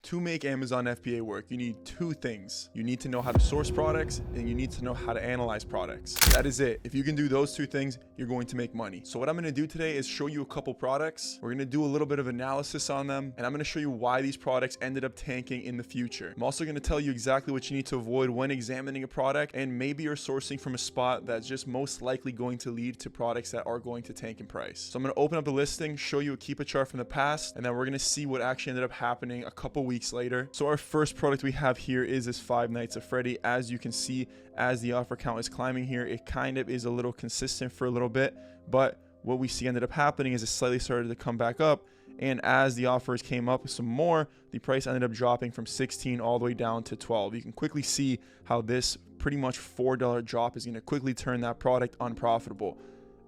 To make Amazon FBA work, you need two things. You need to know how to source products and you need to know how to analyze products. That is it. If you can do those two things, you're going to make money. So what I'm going to do today is show you a couple products. We're going to do a little bit of analysis on them, and I'm going to show you why these products ended up tanking in the future. I'm also going to tell you exactly what you need to avoid when examining a product, and maybe you're sourcing from a spot that's just most likely going to lead to products that are going to tank in price. So I'm going to open up the listing, show you a keep a chart from the past, and then we're going to see what actually ended up happening a couple weeks later. So our first product we have here is this 5 Nights at Freddy. As you can see, as the offer count is climbing here, it kind of is a little consistent for a little bit, but what we see ended up happening is it slightly started to come back up, and as the offers came up some more, the price ended up dropping from 16 all the way down to 12. You can quickly see how this pretty much $4 drop is going to quickly turn that product unprofitable.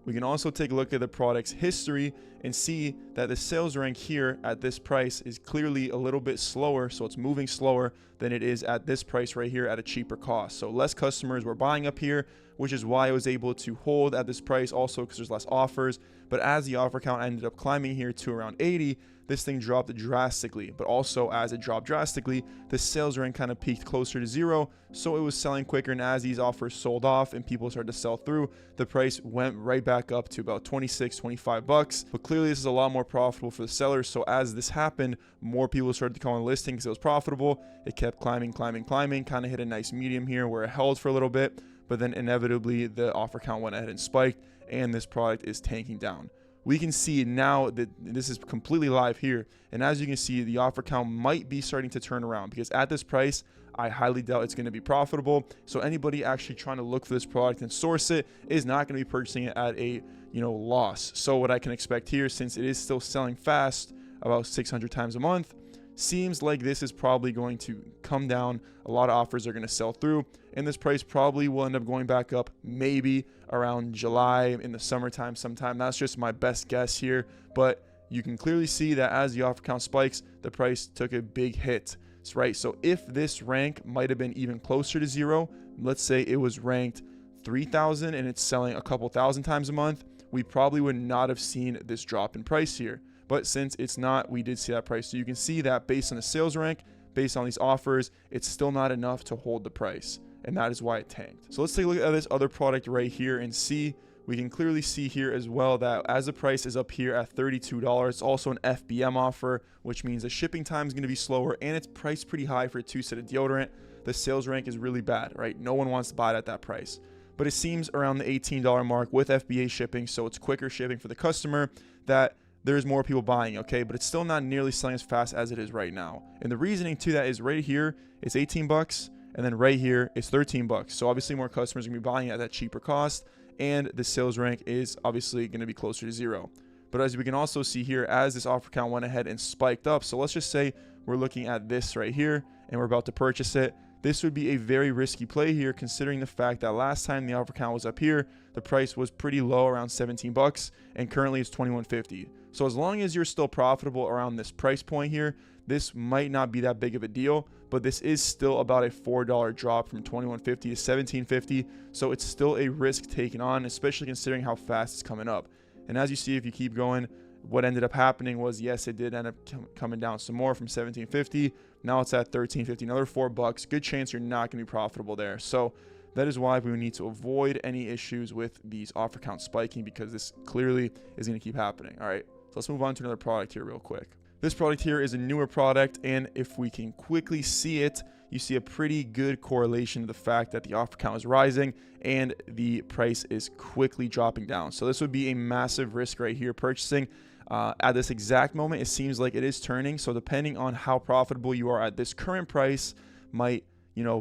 We can also take a look at the product's history and see that the sales rank here at this price is clearly a little bit slower, so it's moving slower than it is at this price right here at a cheaper cost. So less customers were buying up here, which is why I was able to hold at this price, also because there's less offers. But as the offer count ended up climbing here to around 80, this thing dropped drastically. But also as it dropped drastically, the sales rank kind of peaked closer to 0, so it was selling quicker. And as these offers sold off and people started to sell through, the price went right back up to about 26, 25 bucks. But clearly this is a lot more profitable for the sellers. So as this happened, more people started to come on the listing because it was profitable. It kept climbing, kind of hit a nice medium here where it held for a little bit, but then inevitably the offer count went ahead and spiked, and this product is tanking down. We can see now that this is completely live here, and as you can see, the offer count might be starting to turn around, because at this price I highly doubt it's going to be profitable. So anybody actually trying to look for this product and source it is not going to be purchasing it at a loss. So what I can expect here, since it is still selling fast, about 600 times a month, seems like this is probably going to come down. A lot of offers are going to sell through, and this price probably will end up going back up maybe around July, in the summertime sometime. That's just my best guess here, but you can clearly see that as the offer count spikes, the price took a big hit. Right, so if this rank might have been even closer to 0, let's say it was ranked 3,000 and it's selling a couple thousand times a month, we probably would not have seen this drop in price here. But since it's not, we did see that price. So you can see that based on the sales rank, based on these offers, it's still not enough to hold the price, and that is why it tanked. So let's take a look at this other product right here and see. We can clearly see here as well that as the price is up here at $32, it's also an FBM offer, which means the shipping time is going to be slower, and it's priced pretty high for a 2-set of deodorant. The sales rank is really bad, right? No one wants to buy it at that price. But it seems around the $18 mark with FBA shipping, so it's quicker shipping for the customer, that there's more people buying, okay? But it's still not nearly selling as fast as it is right now. And the reasoning to that is right here, it's 18 bucks, and then right here, it's 13 bucks. So obviously more customers are going to be buying it at that cheaper cost, and the sales rank is obviously going to be closer to 0. But as we can also see here, as this offer count went ahead and spiked up, so let's just say we're looking at this right here and we're about to purchase it. This would be a very risky play here, considering the fact that last time the offer count was up here, the price was pretty low, around 17 bucks, and currently it's 21.50. So as long as you're still profitable around this price point here, this might not be that big of a deal, but this is still about a $4 drop from 21.50 to 17.50. So it's still a risk taken on, especially considering how fast it's coming up. And as you see, if you keep going, what ended up happening was, yes, it did end up coming down some more from 17.50. Now it's at 13.50, another $4. Good chance you're not going to be profitable there. So that is why we need to avoid any issues with these offer counts spiking, because this clearly is going to keep happening. All right, so let's move on to another product here real quick. This product here is a newer product, and if we can quickly see it, you see a pretty good correlation to the fact that the offer count is rising and the price is quickly dropping down. So this would be a massive risk right here purchasing. At this exact moment, it seems like it is turning. So depending on how profitable you are at this current price, might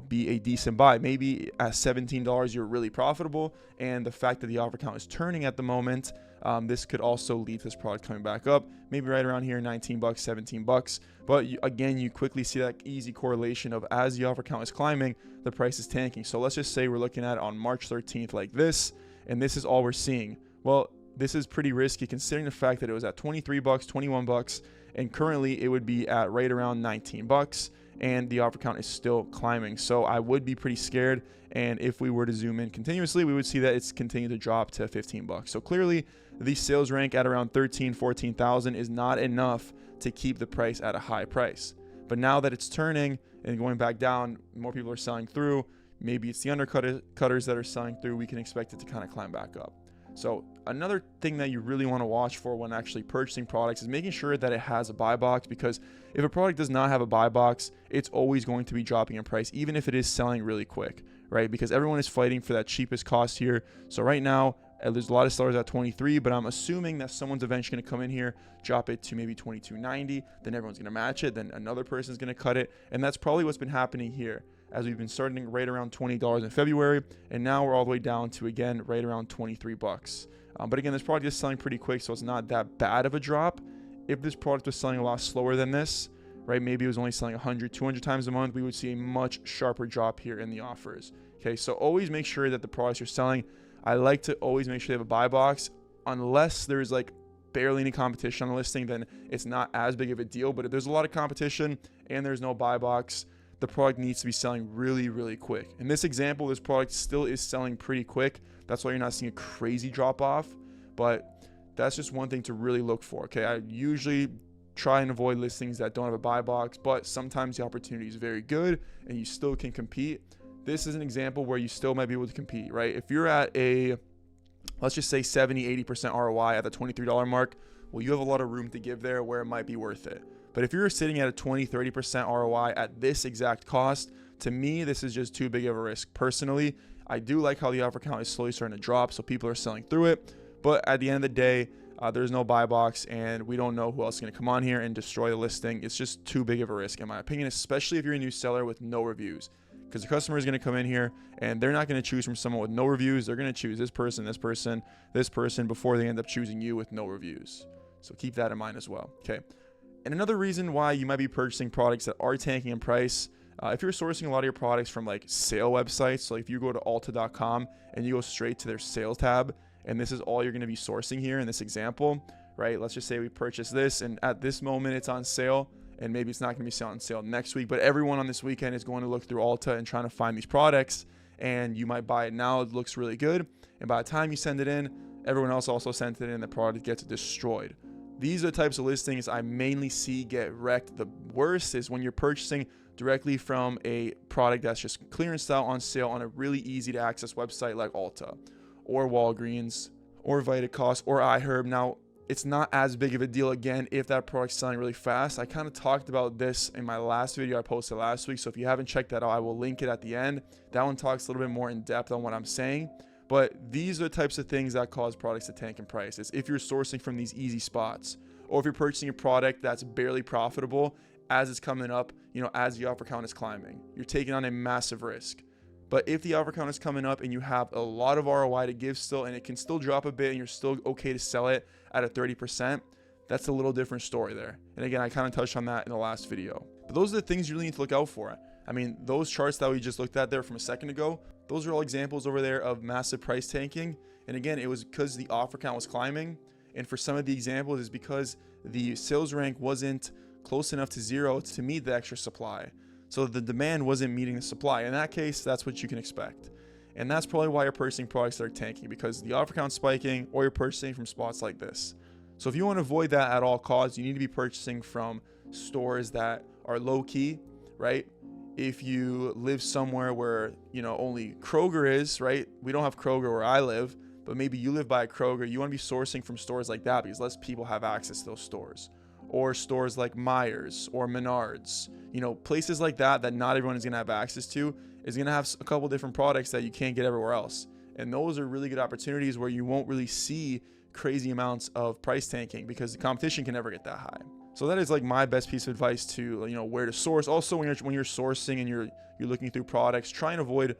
be a decent buy. Maybe at $17 you're really profitable, and the fact that the offer count is turning at the moment, this could also lead to this product coming back up, maybe right around here, 19 bucks, 17 bucks. But again, you quickly see that easy correlation of as the offer count is climbing, the price is tanking. So let's just say we're looking at it on March 13th like this, and this is all we're seeing. Well, this is pretty risky considering the fact that it was at 23 bucks, 21 bucks, and currently it would be at right around 19 bucks. And the offer count is still climbing. So I would be pretty scared. And if we were to zoom in continuously, we would see that it's continued to drop to 15 bucks. So clearly the sales rank at around 13, 14,000 is not enough to keep the price at a high price. But now that it's turning and going back down, more people are selling through. Maybe it's the undercutters that are selling through. We can expect it to kind of climb back up. So another thing that you really want to watch for when actually purchasing products is making sure that it has a buy box, because if a product does not have a buy box, it's always going to be dropping in price, even if it is selling really quick, right? Because everyone is fighting for that cheapest cost here. So right now, there's a lot of sellers at 23, but I'm assuming that someone's eventually going to come in here, drop it to maybe 22.90, then everyone's going to match it, then another person's going to cut it, and that's probably what's been happening here, as we've been starting right around $20 in February, and now we're all the way down to, again, right around 23 bucks. But again, this product is selling pretty quick, so it's not that bad of a drop. If this product was selling a lot slower than this, right, maybe it was only selling 100, 200 times a month, we would see a much sharper drop here in the offers. Okay, so always make sure that the products you're selling, I like to always make sure they have a buy box. Unless there's like barely any competition on the listing, then it's not as big of a deal. But if there's a lot of competition and there's no buy box, the product needs to be selling really, really quick. In this example, this product still is selling pretty quick. That's why you're not seeing a crazy drop off, but that's just one thing to really look for. Okay, I usually try and avoid listings that don't have a buy box, but sometimes the opportunity is very good and you still can compete. This is an example where you still might be able to compete, right? If you're at a, let's just say 70-80% ROI at the $23 mark, well, you have a lot of room to give there where it might be worth it. But if you're sitting at a 20-30% ROI at this exact cost, to me, this is just too big of a risk. Personally, I do like how the offer count is slowly starting to drop, so people are selling through it. But at the end of the day, there's no buy box, and we don't know who else is going to come on here and destroy the listing. It's just too big of a risk, in my opinion, especially if you're a new seller with no reviews. Because the customer is going to come in here and they're not going to choose from someone with no reviews. They're going to choose this person, this person, this person before they end up choosing you with no reviews. So keep that in mind as well. Okay. And another reason why you might be purchasing products that are tanking in price, if you're sourcing a lot of your products from like sale websites, so if you go to alta.com and you go straight to their sales tab, and this is all you're going to be sourcing here in this example, right? Let's just say we purchase this and at this moment it's on sale. And maybe it's not going to be on sale next week, but everyone on this weekend is going to look through Alta and trying to find these products, and you might buy it now. It looks really good, and by the time you send it in, everyone else also sent it in, and the product gets destroyed. These are the types of listings I mainly see get wrecked. The worst is when you're purchasing directly from a product that's just clearance out on sale on a really easy to access website like Alta or Walgreens or Vitacost or iHerb. Now, it's not as big of a deal, again, if that product's selling really fast. I kind of talked about this in my last video I posted last week, so if you haven't checked that out, I will link it at the end. That one talks a little bit more in depth on what I'm saying, but these are the types of things that cause products to tank in price. It's if you're sourcing from these easy spots, or if you're purchasing a product that's barely profitable as it's coming up, as the offer count is climbing. You're taking on a massive risk. But if the offer count is coming up and you have a lot of ROI to give still, and it can still drop a bit and you're still okay to sell it at a 30%, that's a little different story there. And again, I kind of touched on that in the last video. But those are the things you really need to look out for. I mean, those charts that we just looked at there from a second ago, those are all examples over there of massive price tanking. And again, it was because the offer count was climbing. And for some of the examples, it's because the sales rank wasn't close enough to zero to meet the extra supply. So the demand wasn't meeting the supply. In that case, that's what you can expect. And that's probably why you're purchasing products that are tanking, because the offer count's spiking, or you're purchasing from spots like this. So if you want to avoid that at all costs, you need to be purchasing from stores that are low key, right? If you live somewhere where, only Kroger is, right? We don't have Kroger where I live, but maybe you live by a Kroger. You want to be sourcing from stores like that because less people have access to those stores. Or stores like Myers or Menards, places like that not everyone is going to have access to, is going to have a couple different products that you can't get everywhere else. And those are really good opportunities where you won't really see crazy amounts of price tanking because the competition can never get that high. So that is like my best piece of advice to, where to source. Also, when you're sourcing and you're looking through products, try and avoid,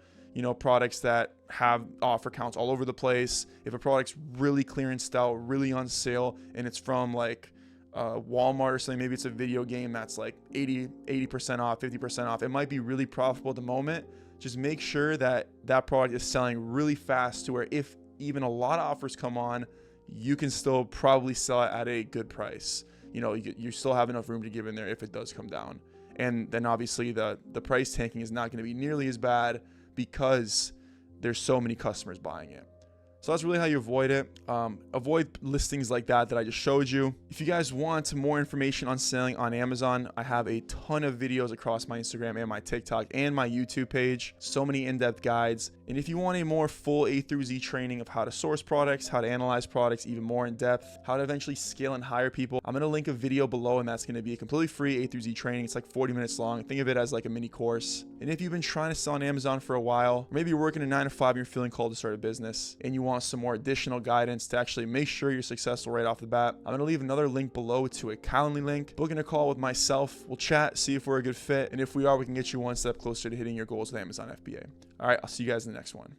products that have offer counts all over the place. If a product's really clearanced out, really on sale, and it's from like Walmart or something, maybe it's a video game that's like 80% off, 50% off, it might be really profitable at the moment. Just make sure that product is selling really fast to where if even a lot of offers come on, you can still probably sell it at a good price. You still have enough room to give in there if it does come down. And then obviously the price tanking is not going to be nearly as bad because there's so many customers buying it. So that's really how you avoid it. Avoid listings like that I just showed you. If you guys want more information on selling on Amazon, I have a ton of videos across my Instagram and my TikTok and my YouTube page. So many in-depth guides. And if you want a more full A through Z training of how to source products, how to analyze products even more in depth, how to eventually scale and hire people, I'm going to link a video below, and that's going to be a completely free A through Z training. It's like 40 minutes long. Think of it as like a mini course. And if you've been trying to sell on Amazon for a while, or maybe you're working a 9 to 5 and you're feeling called to start a business and you want some more additional guidance to actually make sure you're successful right off the bat, I'm going to leave another link below to a Calendly link. Booking a call with myself. We'll chat, see if we're a good fit. And if we are, we can get you one step closer to hitting your goals with Amazon FBA. All right, I'll see you guys in the next one.